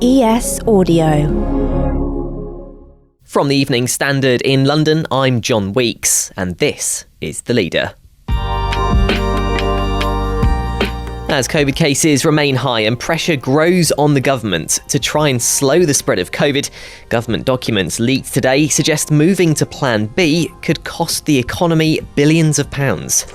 ES Audio. From the Evening Standard in London, I'm John Weeks, and this is The Leader. As COVID cases remain high and pressure grows on the government to try and slow the spread of COVID, government documents leaked today suggest moving to Plan B could cost the economy billions of pounds.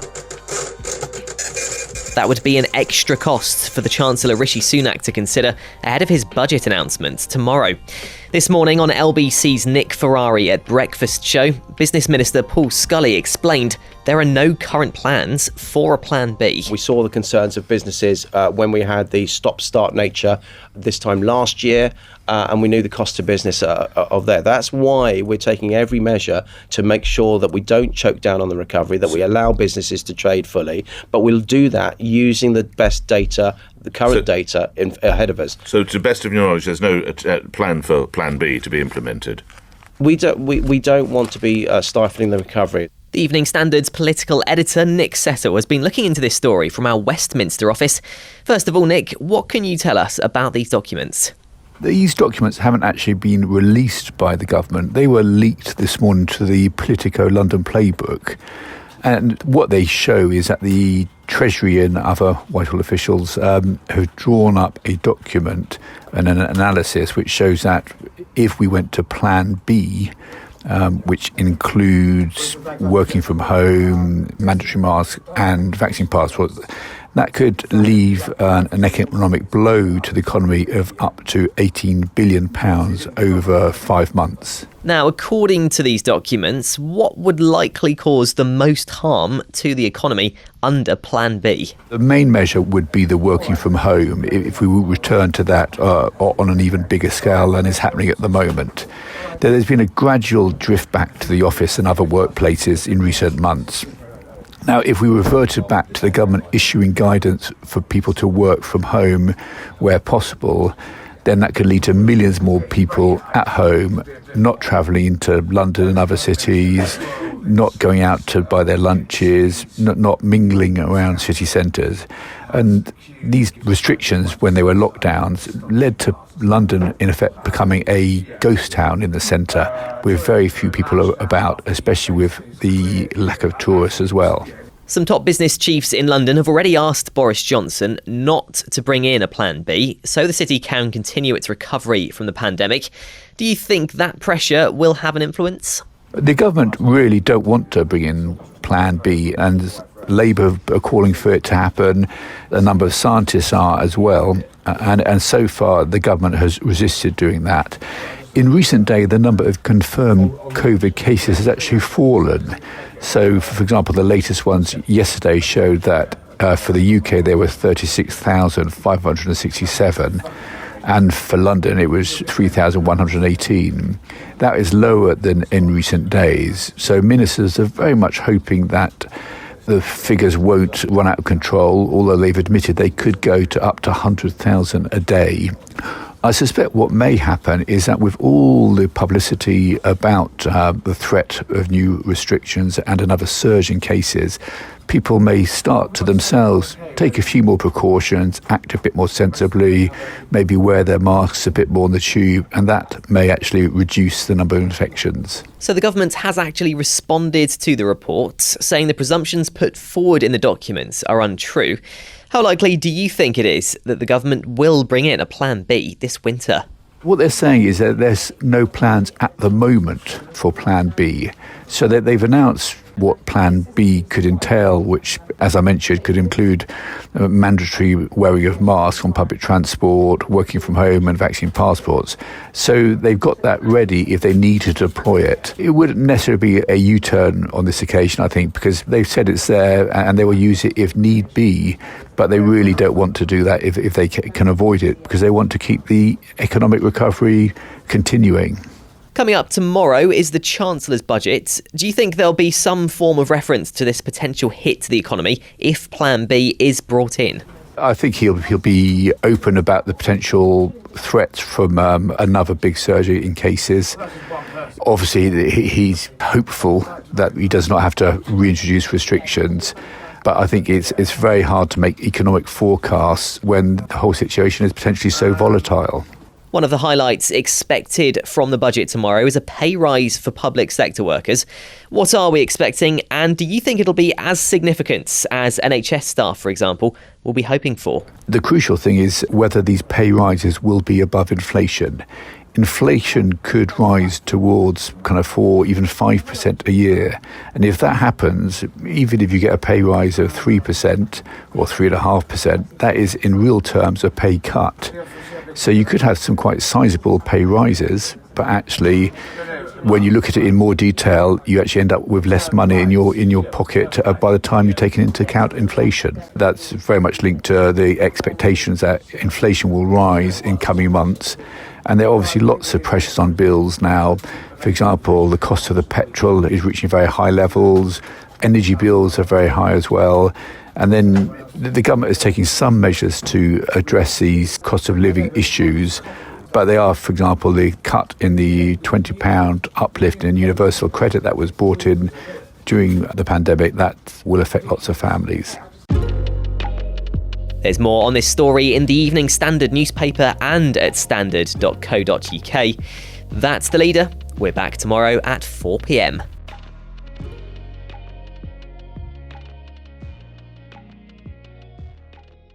That would be an extra cost for the Chancellor Rishi Sunak to consider ahead of his budget announcement tomorrow. This morning on LBC's Nick Ferrari at Breakfast Show, Business Minister Paul Scully explained there are no current plans for a Plan B. We saw the concerns of businesses when we had the stop-start nature this time last year, and we knew the cost to business of that. That's why we're taking every measure to make sure that we don't choke down on the recovery, that we allow businesses to trade fully, but we'll do that using the best data, the current data ahead of us. So to the best of your knowledge, there's no plan for Plan B to be implemented? We don't want to be stifling the recovery. The Evening Standard's political editor, Nick Cecil, has been looking into this story from our Westminster office. First of all, Nick, what can you tell us about these documents? These documents haven't actually been released by the government. They were leaked this morning to the Politico London Playbook. And what they show is that the Treasury and other Whitehall officials have drawn up a document and an analysis which shows that if we went to Plan B, which includes working from home, mandatory masks and vaccine passports, that could leave an economic blow to the economy of up to £18 billion over 5 months. Now, according to these documents, what would likely cause the most harm to the economy under Plan B? The main measure would be the working from home, if we return to that on an even bigger scale than is happening at the moment. There's been a gradual drift back to the office and other workplaces in recent months. Now, if we reverted back to the government issuing guidance for people to work from home where possible, then that could lead to millions more people at home, not travelling into London and other cities, not going out to buy their lunches, not mingling around city centres. And these restrictions, when they were lockdowns, led to London, in effect, becoming a ghost town in the centre, with very few people about, especially with the lack of tourists as well. Some top business chiefs in London have already asked Boris Johnson not to bring in a Plan B so the city can continue its recovery from the pandemic. Do you think that pressure will have an influence? The government really don't want to bring in Plan B, and Labour are calling for it to happen. A number of scientists are as well, and so far the government has resisted doing that. In recent days, the number of confirmed COVID cases has actually fallen. So, for example, the latest ones yesterday showed that for the UK there were 36,567, and for London it was 3,118. That is lower than in recent days. So ministers are very much hoping that the figures won't run out of control, although they've admitted they could go to up to 100,000 a day. I suspect what may happen is that with all the publicity about the threat of new restrictions and another surge in cases, people may start to themselves take a few more precautions, act a bit more sensibly, maybe wear their masks a bit more on the tube, and that may actually reduce the number of infections. So the government has actually responded to the reports, saying the presumptions put forward in the documents are untrue. How likely do you think it is that the government will bring in a Plan B this winter? What they're saying is that there's no plans at the moment for Plan B. So that they've announced what Plan B could entail, which, as I mentioned, could include mandatory wearing of masks on public transport, working from home and vaccine passports. So they've got that ready if they need to deploy it. It wouldn't necessarily be a U-turn on this occasion, I think, because they've said it's there and they will use it if need be. But they really don't want to do that if they can avoid it, because they want to keep the economic recovery continuing. Coming up tomorrow is the Chancellor's budget. Do you think there'll be some form of reference to this potential hit to the economy if Plan B is brought in? I think he'll be open about the potential threats from another big surge in cases. Obviously, he's hopeful that he does not have to reintroduce restrictions. But I think it's very hard to make economic forecasts when the whole situation is potentially so volatile. One of the highlights expected from the budget tomorrow is a pay rise for public sector workers. What are we expecting, and do you think it'll be as significant as NHS staff, for example, will be hoping for? The crucial thing is whether these pay rises will be above inflation. Inflation could rise towards kind of 4, even 5% a year. And if that happens, even if you get a pay rise of 3% or 3.5%, that is in real terms a pay cut. So you could have some quite sizable pay rises, but actually when you look at it in more detail, you actually end up with less money in your pocket by the time you've taken into account inflation. That's very much linked to the expectations that inflation will rise in coming months. And there are obviously lots of pressures on bills now. For example, the cost of the petrol is reaching very high levels. Energy bills are very high as well. And then the government is taking some measures to address these cost of living issues. But they are, for example, the cut in the £20 uplift in universal credit that was brought in during the pandemic. That will affect lots of families. There's more on this story in the Evening Standard newspaper and at standard.co.uk. That's The Leader. We're back tomorrow at 4 p.m.